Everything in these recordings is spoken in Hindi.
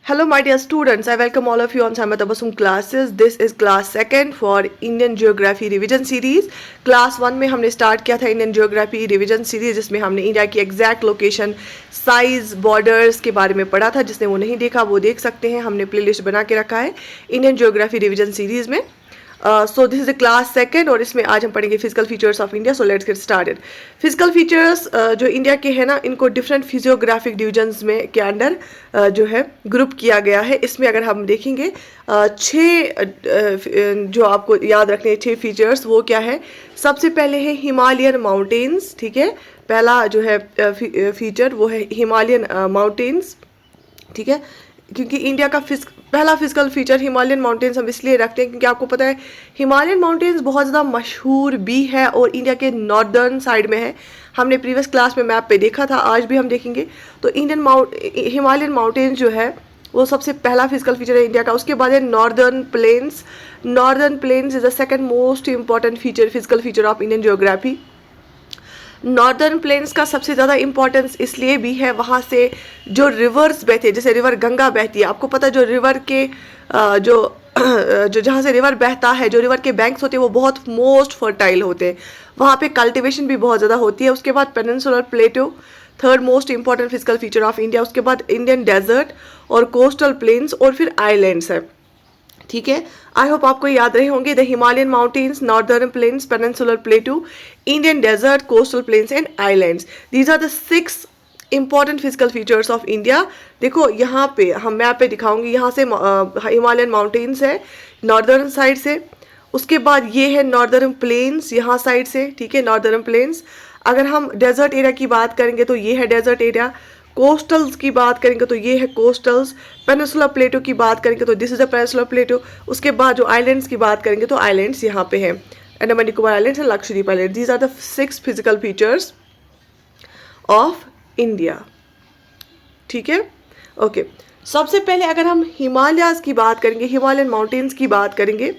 Hello, my dear students. I welcome all of you on Samat Abasum classes. This is class second for Indian Geography Revision Series. Class one में हमने स्टार्ट किया था इंडियन ज्योग्राफी रिवीजन सीरीज, जिसमें हमने इंडिया की एग्जैक्ट लोकेशन, साइज, बॉर्डर्स के बारे में पढ़ा था. जिसने वो नहीं देखा वो देख सकते हैं, हमने प्लेलिस्ट बना के रखा है इंडियन ज्योग्राफी रिवीजन सीरीज में. So this is the class second और इसमें आज हम पढ़ेंगे physical features of India. So let's get started. Physical features जो इंडिया के हैं ना, इनको डिफरेंट फिजियोग्राफिक डिवीजन्स में के अंडर जो है ग्रुप किया गया है. इसमें अगर हम देखेंगे जो आपको याद रखने 6 फीचर्स, वो क्या है? सबसे पहले है हिमालयन माउंटेन्स. ठीक है, पहला जो है फीचर वो है हिमालयन माउंटेन्स. ठीक है, क्योंकि इंडिया का पहला फिजिकल फीचर हिमालयन माउंटेन्स हम इसलिए रखते हैं क्योंकि आपको पता है हिमालयन माउंटेन्स बहुत ज़्यादा मशहूर भी है और इंडिया के नॉर्दर्न साइड में है. हमने प्रीवियस क्लास में मैप पे देखा था, आज भी हम देखेंगे. तो हिमालयन माउंटेन्स जो है वो सबसे पहला फिजिकल फीचर है इंडिया का. उसके बाद है northern plains. Northern plains is the second most important feature, physical feature of Indian geography. Northern plains का सबसे ज़्यादा इंपॉर्टेंस इसलिए भी है, वहाँ से जो रिवर्स बहते हैं, जैसे रिवर गंगा बहती है. आपको पता है जो रिवर के जो जहाँ से रिवर बहता है, जो रिवर के बैंक्स होते हैं वो बहुत मोस्ट फर्टाइल होते हैं. वहाँ पे कल्टिवेशन भी बहुत ज़्यादा होती है. उसके बाद peninsular Plato, third most important physical feature of India. उसके बाद इंडियन डेजर्ट और कोस्टल प्लेन्स और फिर आइलैंड्स है. ठीक है, आई होप आपको याद रहे होंगे. The Himalayan mountains, northern plains, peninsular plateau, Indian desert, coastal plains and islands. These are the 6 important physical features of India. देखो यहाँ पे हम मैप पे दिखाऊंगी. यहाँ से हिमालयन माउंटेन्स है नॉर्दर्न साइड से. उसके बाद ये है नॉर्दर्न प्लेन्स यहाँ साइड से. ठीक है, नॉर्दर्न प्लेन्स. अगर हम डेजर्ट एरिया की बात करेंगे तो ये है डेजर्ट एरिया. कोस्टल्स की बात करेंगे तो ये है कोस्टल्स. पेनिनसुलर प्लेटो की बात करेंगे तो दिस इज द पेनिनसुलर प्लेटो. उसके बाद जो आइलैंड्स की बात करेंगे तो आइलैंड्स यहाँ पे हैं, Andaman Nicobar islands and Lakshadweep island. These are the 6 physical features of India. ठीक है, ओके. सबसे पहले अगर हम हिमालयाज की बात करेंगे, हिमालयन माउंटेन्स की बात करेंगे,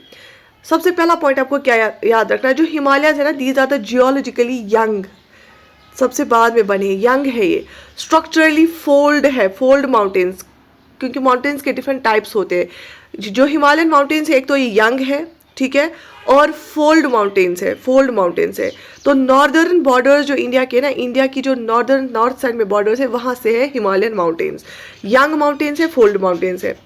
सबसे पहला पॉइंट आपको क्या याद रखना है? जो हिमालयाज है ना, these are the geologically young. सबसे बाद में बने, यंग है ये. स्ट्रक्चरली फोल्ड है, फोल्ड माउंटेन्स, क्योंकि माउंटेन्स के डिफरेंट टाइप्स होते हैं. जो हिमालयन माउंटेन्स है, एक तो ये यंग है, ठीक है, और फोल्ड माउंटेन्स है, फोल्ड माउंटेन्स है. तो नॉर्दर्न बॉर्डर्स जो इंडिया के ना, इंडिया की जो नॉर्थ साइड में बॉर्डर्स है, वहाँ से है हिमालयन माउंटेन्स. यंग माउंटेन्स है, फोल्ड माउंटेन्स है.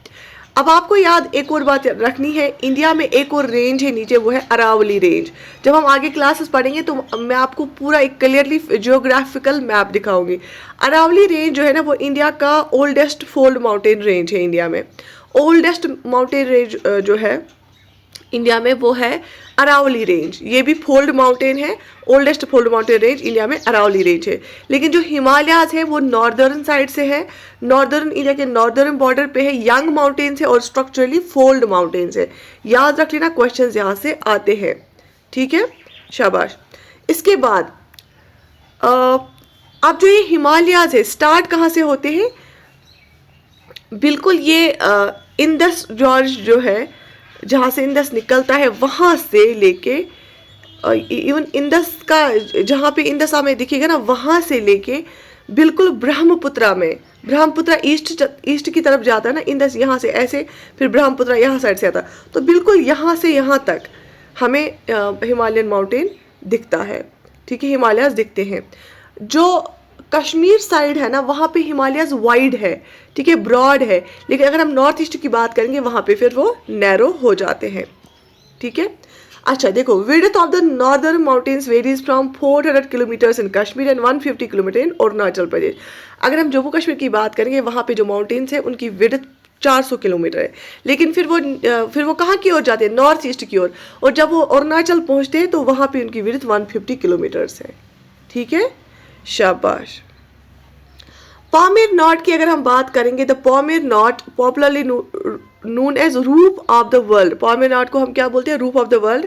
अब आपको याद एक और बात रखनी है, इंडिया में एक और रेंज है नीचे, वो है अरावली रेंज. जब हम आगे क्लासेस पढ़ेंगे तो मैं आपको पूरा एक क्लियरली जियोग्राफिकल मैप दिखाऊंगी. अरावली रेंज जो है ना, वो इंडिया का ओल्डेस्ट फोल्ड माउंटेन रेंज है. इंडिया में ओल्डेस्ट माउंटेन रेंज जो है इंडिया में वो है अरावली रेंज. ये भी फोल्ड माउंटेन है. Oldest fold mountain range India में अरावली रेंज है. लेकिन जो हिमालयाज है वो नॉर्दर्न साइड से है, नॉर्दर्न इंडिया के नॉर्दर्न बॉर्डर पे है. यंग माउंटेन्स है और स्ट्रक्चरली फोल्ड माउंटेन्स है. याद रख लेना, क्वेश्चंस यहाँ से आते हैं. ठीक है, शाबाश. इसके बाद अब जो ये हिमालयाज है, स्टार्ट कहाँ से होते हैं? बिल्कुल ये इंडस जॉर्ज जो है, जहाँ से इंडस निकलता है, वहाँ से लेके इवन इंडस का जहाँ पे इंडस हमें दिखेगा ना, वहाँ से लेके बिल्कुल ब्रह्मपुत्रा में, ब्रह्मपुत्रा ईस्ट की तरफ जाता है ना इंडस, यहाँ से ऐसे, फिर ब्रह्मपुत्रा यहाँ साइड से आता. तो बिल्कुल यहाँ से यहाँ तक हमें हिमालयन माउंटेन दिखता है. ठीक है, हिमालयाज दिखते हैं. जो कश्मीर साइड है ना, वहाँ पे हिमालयाज वाइड है, ठीक है, ब्रॉड है. लेकिन अगर हम नॉर्थ ईस्ट की बात करेंगे, वहाँ पे फिर वो नैरो हो जाते हैं. ठीक है, अच्छा देखो, width of the northern mountains varies from 400 kilometres in Kashmir and 150 kilometre in Arunachal Pradesh. अगर हम जम्मू कश्मीर की बात करेंगे, वहाँ पे जो माउंटेन्स है उनकी विड्थ 400 किलोमीटर है. लेकिन फिर वो कहाँ की ओर जाते हैं? नॉर्थ ईस्ट की ओर. और जब वो अरुणाचल पहुँचते हैं तो वहाँ पे उनकी विड्थ 150 किलोमीटर्स है. ठीक है, शाबाश. पामीर नॉट की अगर हम बात करेंगे, the Pamir knot popularly known as roof of the world. Pamir knot को हम क्या बोलते हैं? Roof of the world.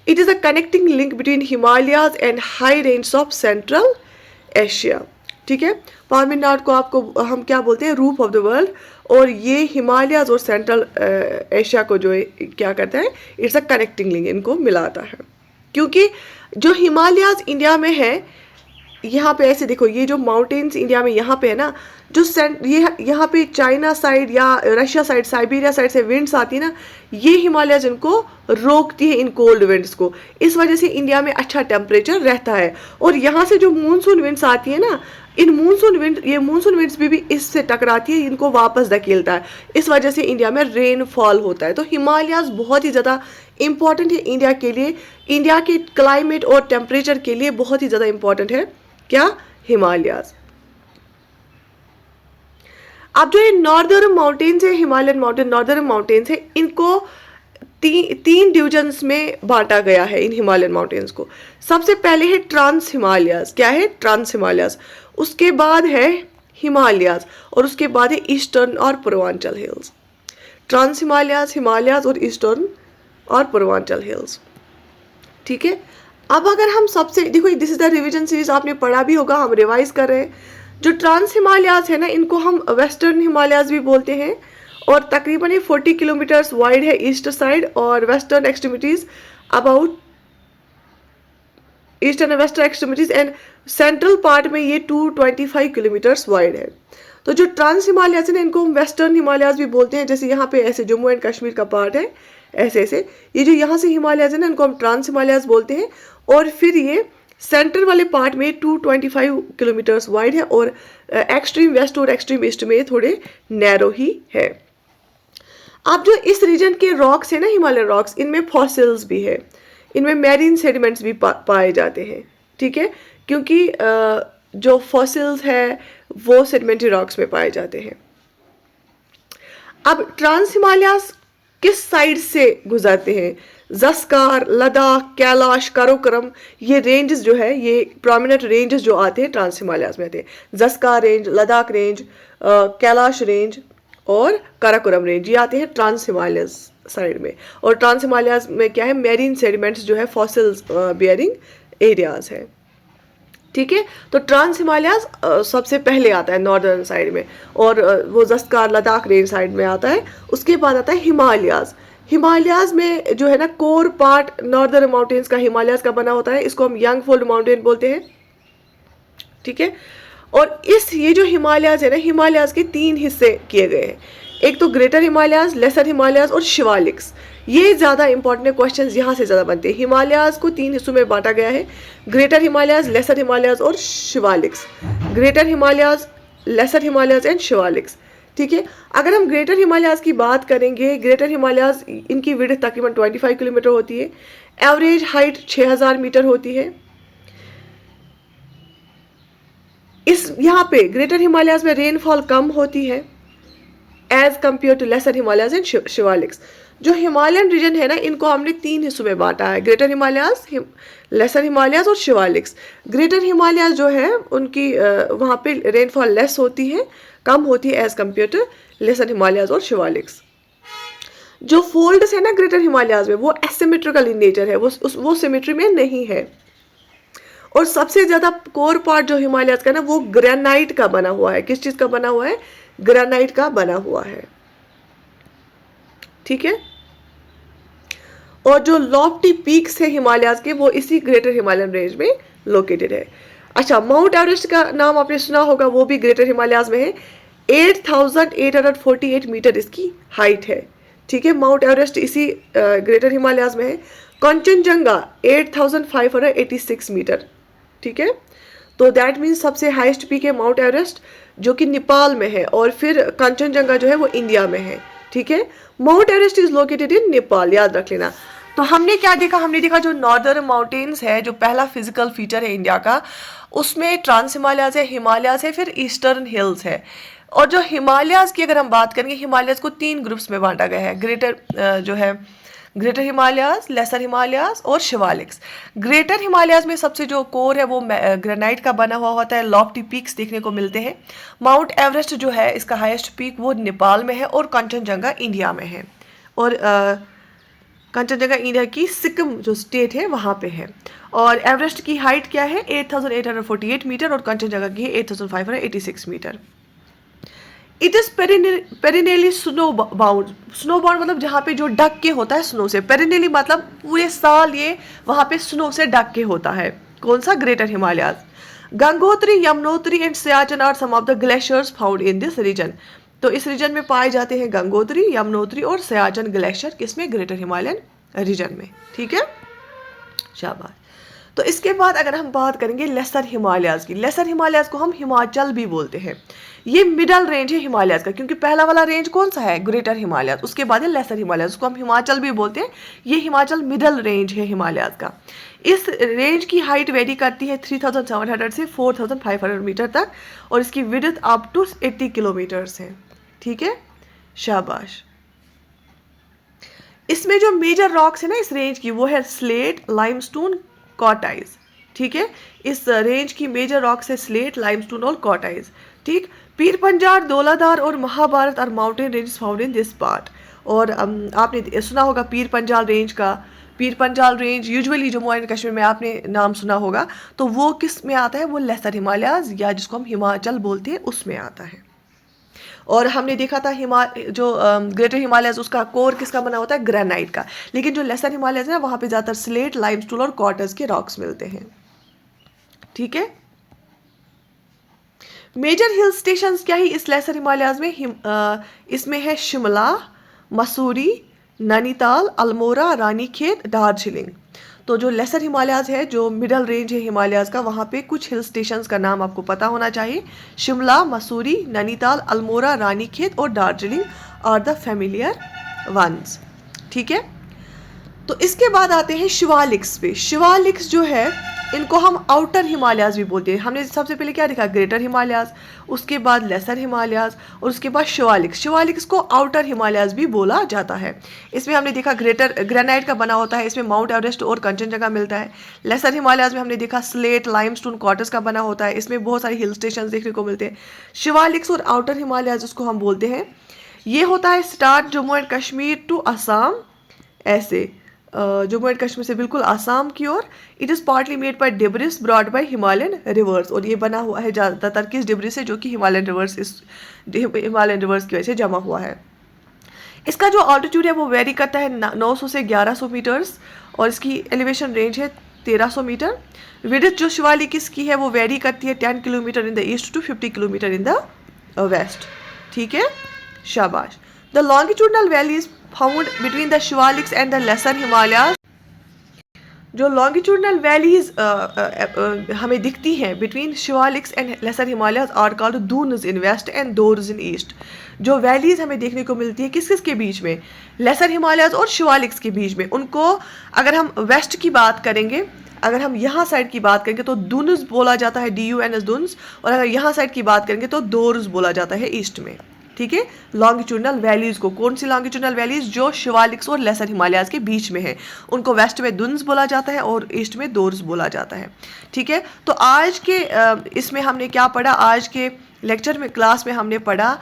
It is a connecting link between Himalayas and high range of central Asia. ठीक है, पामीर नॉट को आपको हम क्या बोलते हैं? Roof of the world. और ये हिमालयाज और सेंट्रल एशिया को जो है क्या करता है? इट्स अ कनेक्टिंग लिंक, इनको मिलाता है. क्योंकि जो हिमालयाज इंडिया में है, यहाँ पे ऐसे देखो, ये जो माउंटेन्स इंडिया में यहाँ पे है ना, जो ये यहाँ पे चाइना साइड या रशिया साइड, साइबेरिया साइड से विंड्स आती है ना, ये हिमालयज इनको रोकती है, इन कोल्ड विंड्स को। इस वजह से इंडिया में अच्छा टेम्परेचर रहता है। और यहाँ से जो मानसून विंड्स आती है ना, इन मानसून विंड्स भी इससे टकराती है, इनको वापस धकेलता है। इस वजह से इंडिया में रेनफॉल होता है। तो हिमालयाज बहुत ही ज़्यादा इंपॉर्टेंट है इंडिया के लिए, इंडिया के क्लाइमेट और टेम्परेचर के लिए बहुत ही ज़्यादा इंपॉर्टेंट है क्या, हिमालयाज। अब जो ये नॉर्दर्न माउंटेन्स है, हिमालयन माउंटेन नॉर्दर्न माउंटेन्स है, इनको तीन डिविजन्स में बांटा गया है इन हिमालयन माउंटेन्स को। सबसे पहले है ट्रांस हिमालयाज, क्या है, ट्रांस हिमालयाज। उसके बाद है हिमालयाज, और उसके बाद है ईस्टर्न और पूर्वांचल हिल्स। ट्रांस हिमालयाज और ईस्टर्न और पूर्वांचल हिल्स, ठीक है। अब अगर हम सबसे देखो, this is the revision series, आपने पढ़ा भी होगा, हम रिवाइज कर रहे हैं। जो ट्रांस हिमालयाज है ना, इनको हम वेस्टर्न हिमालयाज भी बोलते हैं, और तकरीबन ये 40 किलोमीटर्स वाइड है ईस्ट साइड, और western extremities about eastern and western extremities, and central part में ये 225 किलोमीटर्स वाइड है। तो जो ट्रांस हिमालयाज है ना, इनको हम वेस्टर्न हिमालयाज भी बोलते हैं। जैसे यहाँ पे ऐसे जम्मू एंड कश्मीर का पार्ट है, ऐसे ऐसे ये जो यहाँ से हिमालयाज है ना, इनको हम ट्रांस हिमालयाज बोलते हैं। और फिर ये सेंटर वाले पार्ट में 225 किलोमीटर्स वाइड है, और एक्सट्रीम वेस्ट और एक्सट्रीम ईस्ट में थोड़े नैरो ही है। अब जो इस रीजन के रॉक्स है ना, हिमालयन रॉक्स, इनमें फॉसिल्स भी है, इनमें मैरीन सेडिमेंट्स भी पाए जाते हैं, ठीक है, क्योंकि जो फॉसिल्स है वो सेडिमेंट्री रॉक्स में पाए जाते हैं। अब ट्रांस हिमालयाज किस साइड से गुजरते हैं? ज़स्कार, लद्दाख, कैलाश, काराकोरम, ये रेंजेस जो है, ये प्रोमिनेंट रेंजेस जो आते हैं ट्रांस हिमालयाज में आते हैं। Zanskar range, Ladakh range, Kailash range और काराकोरम रेंज, ये आते हैं ट्रांस हिमालयाज साइड में। और ट्रांस हिमालयाज में क्या है, मैरीन सेडिमेंट्स जो है, फॉसिल्स बियरिंग एरियाज है, ठीक है। तो ट्रांस हिमालयाज सबसे पहले आता है नॉर्दर्न साइड में, और वो ज़स्कार, लद्दाख रेंज साइड में आता है। उसके बाद आता है हिमालयाज। हिमालयाज में जो है ना, कोर पार्ट नॉर्दर्न माउंटेन्स का हिमालयाज का बना होता है, इसको हम यंग फोल्ड माउंटेन बोलते हैं, ठीक है। और ये जो हिमालयाज है ना, हिमालयाज के 3 हिस्से किए गए हैं। एक तो ग्रेटर हिमालयाज, लेसर हिमालयाज और शिवालिक्स। ये ज़्यादा इंपॉर्टेंट है, क्वेश्चन यहाँ से ज़्यादा बनते हैं। हिमालयाज को 3 हिस्सों में बांटा गया है, ग्रेटर हिमालयाज, लेसर हिमालयाज और Shivaliks. Greater Himalayas, lesser Himalayas and Shivaliks, ठीक है। अगर हम ग्रेटर हिमालयाज की बात करेंगे, ग्रेटर हिमालयाज, इनकी विड्थ तकरीबन 25 किलोमीटर होती है, एवरेज हाइट 6000 मीटर होती है। इस यहाँ पे ग्रेटर हिमालयाज में रेनफॉल कम होती है as compare to lesser Himalayas and Shivaliks. जो हिमालयन रीजन है ना, इनको हमने 3 हिस्सों में बांटा है, ग्रेटर हिमालयाज, लेसर हिमालयाज और शिवालिक्स। ग्रेटर हिमालयाज जो है, उनकी वहाँ पे रेनफॉल लेस होती है, कम होती है as compare to lesser Himalayas और शिवालिक्स। जो फोल्ड्स है ना ग्रेटर हिमालयाज में, वो एसिमेट्रिकल इन नेचर है, वो सिमेट्री में नहीं है। और सबसे ज़्यादा कोर पार्ट जो हिमालयाज का ना, वो ग्रेनाइट का बना हुआ है। किस चीज़ का बना हुआ है? ग्रेनाइट का बना हुआ है, ठीक है। और जो लॉफ्टी पीक्स है हिमालयाज के, वो इसी ग्रेटर हिमालयन रेंज में लोकेटेड है। अच्छा, माउंट एवरेस्ट का नाम आपने सुना होगा, वो भी ग्रेटर हिमालयाज में है। 8848 मीटर इसकी हाइट है, ठीक है। माउंट एवरेस्ट इसी ग्रेटर हिमालयाज में है। कंचनजंगा 8586 मीटर, ठीक है। तो दैट मीन्स सबसे हाईएस्ट पीक है माउंट एवरेस्ट, जो कि नेपाल में है, और फिर कंचनजंगा जो है वो इंडिया में है, ठीक है। Mount Everest is located in Nepal, याद रख लेना। तो हमने क्या देखा? हमने देखा जो नॉर्दर्न माउंटेन्स है, जो पहला फिजिकल फीचर है इंडिया का, उसमें ट्रांस हिमालयाज है, हिमालयाज है, फिर ईस्टर्न हिल्स है। और जो हिमालयाज की अगर हम बात करेंगे, हिमालयाज को 3 ग्रुप्स में बांटा गया है, ग्रेटर हिमालयाज, लेसर हिमालयाज और शिवालिक्स। ग्रेटर हिमालयाज में सबसे जो कोर है वो ग्रेनाइट का बना हुआ होता है, लॉफ्टी पीक्स देखने को मिलते हैं। माउंट एवरेस्ट जो है, इसका हाईएस्ट पीक वो नेपाल में है, और कंचनजंगा इंडिया में है। और कंचनजंगा इंडिया की सिक्किम जो स्टेट है वहाँ पे है। और एवरेस्ट की हाइट क्या है? 8848 मीटर, और कंचनजंगा की 8586 metre. It is perennially snow bound. Snow bound मतलब जहाँ पे जो ढक के होता है स्नो से। पेरिनेली मतलब पूरे साल ये वहाँ पे स्नो से ढक के होता है। कौन सा? Greater Himalayas. Gangotri, Yamunotri and Siachen are some of the glaciers found in this region. तो इस रीजन में पाए जाते हैं गंगोत्री, यमुनोत्री और सियाचिन ग्लेशियर, किसमें? ग्रेटर हिमालयन रीजन में। ठीक है, शाबाश। तो इसके बाद अगर हम बात करेंगे लेसर हिमालयाज की, लेसर हिमालयाज को हम हिमाचल भी बोलते हैं। ये मिडल रेंज है हिमालयाज का, क्योंकि पहला वाला रेंज कौन सा है? ग्रेटर हिमालयाज, उसके बाद है लेसर हिमालयाज, उसको हम हिमाचल भी बोलते हैं। ये हिमाचल मिडल रेंज है हिमालयाज का। इस रेंज की हाइट वेरी करती है 3700 से 4500 मीटर तक, और इसकी विड्थ अप टू 80 किलोमीटर्स है। ठीक है, शाबाश। इसमें जो मेजर रॉक्स है ना इस रेंज की, वो है स्लेट, लाइमस्टोन, कॉटाइज। ठीक है, इस रेंज की मेजर रॉक्स है स्लेट, लाइमस्टोन और कॉटाइज। ठीक, पीर पंजाल, दौलाधार और Mahabharat are mountain range found in this part. और आपने सुना होगा पीर पंजाल रेंज का। Pir Panjal range usually Jammu and Kashmir में आपने नाम सुना होगा, तो वो किस में आता है? वो लेसर हिमालयाज, या जिसको हम हिमाचल बोलते हैं, उसमें आता है। और हमने देखा था जो ग्रेटर हिमालयस, उसका कोर किसका बना होता है? ग्रेनाइट का। लेकिन जो लेसर हिमालयस है वहाँ पे ज़्यादातर स्लेट, लाइमस्टोन और क्वार्टर्स के रॉक्स मिलते हैं। ठीक है, मेजर हिल स्टेशंस क्या है इस लेसर हिमालयाज में? इसमें है शिमला, मसूरी, नैनीताल, अल्मोड़ा, रानीखेत, दार्जिलिंग। तो जो लेसर हिमालयाज है, जो मिडल रेंज है हिमालयाज का, वहाँ पे कुछ हिल स्टेशंस का नाम आपको पता होना चाहिए। शिमला, मसूरी, नैनीताल, अल्मोड़ा, रानीखेत और Darjeeling are the familiar ones. ठीक है, तो इसके बाद आते हैं शिवालिक्स पे। शिवालिक्स जो है, इनको हम आउटर हिमालयाज भी बोलते हैं। हमने सबसे पहले क्या देखा? ग्रेटर हिमालयाज, उसके बाद लेसर हिमालयाज, और उसके बाद शिवालिक्स। शिवालिक्स को आउटर हिमालयाज भी बोला जाता है। इसमें हमने देखा ग्रेटर ग्रेनाइट का बना होता है, इसमें माउंट एवरेस्ट और कंचनजंगा मिलता है। लेसर हिमालयाज में हमने देखा स्लेट, लाइमस्टोन, क्वार्टर्स का बना होता है, इसमें बहुत सारे हिल स्टेशन देखने को मिलते हैं। शिवालिक्स और आउटर हिमालयाज उसको हम बोलते हैं। ये होता है start Jammu and Kashmir to Assam, ऐसे जम्मू एंड कश्मीर से बिल्कुल आसाम की ओर। It is partly made by debris brought by Himalayan rivers, और ये बना हुआ है ज़्यादातर किस डिब्रिस से? जो कि हिमालयन रिवर्स की वजह से जमा हुआ है। इसका जो ऑल्टीट्यूड है वो वेरी करता है 900 से 1100 मीटर्स, और इसकी एलिवेशन रेंज है 1300 मीटर। विड्थ जो शिवालिक्स की है वो वेरी करती है 10 kilometre in the east to 50 kilometre in the west. ठीक है, शाबाश। The longitudinal valleys found between the Shivaliks and the lesser Himalayas. जो लॉन्गिट्यूडनल वैलीज हमें दिखती हैं between Shivaliks and lesser Himalayas are called duns in west and duars in east. जो वैलीज हमें देखने को मिलती है किस किस के बीच में? लेसर हिमालयाज और शिवालिक्स के बीच में। उनको अगर हम वेस्ट की बात करेंगे, अगर हम यहाँ साइड की बात करेंगे तो दुन्स बोला जाता है, DUNS दुन्स, और अगर यहाँ साइड की बात करेंगे तो दोर्स बोला जाता है ईस्ट में। ठीक है, लॉन्गिट्यूडनल वैलीज को, कौन सी लॉन्गिट्यूडनल वैलीज? जो शिवालिक्स और लेसर हिमालयाज के बीच में है, उनको वेस्ट में दुन्स बोला जाता है और ईस्ट में दोर्स बोला जाता है। ठीक है, तो आज के इसमें हमने क्या पढ़ा? आज के लेक्चर में, क्लास में हमने पढ़ा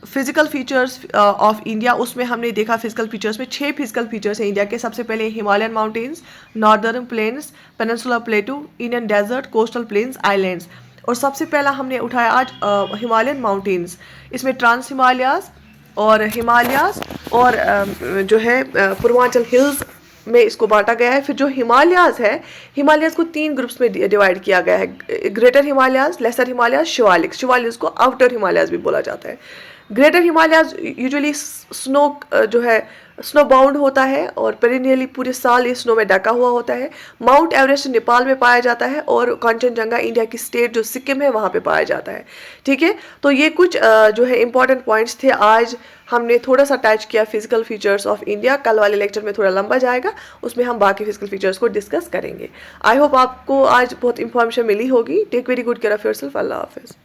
फिजिकल फीचर्स ऑफ इंडिया। उसमें हमने देखा फिजिकल फीचर्स में 6 फिजिकल फीचर्स हैं इंडिया के। सबसे पहले Himalayan mountains, northern plains, peninsular plateau, Indian desert, coastal plains, islands. और सबसे पहला हमने उठाया आज हिमालयन माउंटेन्स। इसमें ट्रांस हिमालयाज और हिमालयाज और जो है पूर्वांचल हिल्स में इसको बांटा गया है। फिर जो हिमालयाज है, हिमालयाज को 3 ग्रुप्स में डिवाइड किया गया है। Greater Himalayas, lesser Himalayas, Shivaliks. शिवालिक्स को आउटर हिमालयाज भी बोला जाता है। ग्रेटर हिमालयाज यूजुअली स्नो जो है स्नो बाउंड होता है और पेरिनियली पूरे साल ये स्नो में ढका हुआ होता है। माउंट एवरेस्ट नेपाल में पाया जाता है और कंचनजंगा इंडिया की स्टेट जो सिक्किम है वहाँ पे पाया जाता है। ठीक है, तो ये कुछ जो है इंपॉर्टेंट पॉइंट्स थे। आज हमने थोड़ा सा टच किया फिजिकल फीचर्स ऑफ इंडिया। कल वाले लेक्चर में थोड़ा लंबा जाएगा, उसमें हम बाकी फिजिकल फीचर्स को डिस्कस करेंगे। आई होप आपको आज बहुत इंफॉर्मेशन मिली होगी। Take very good care of yourself. अल्लाह हाफिज़।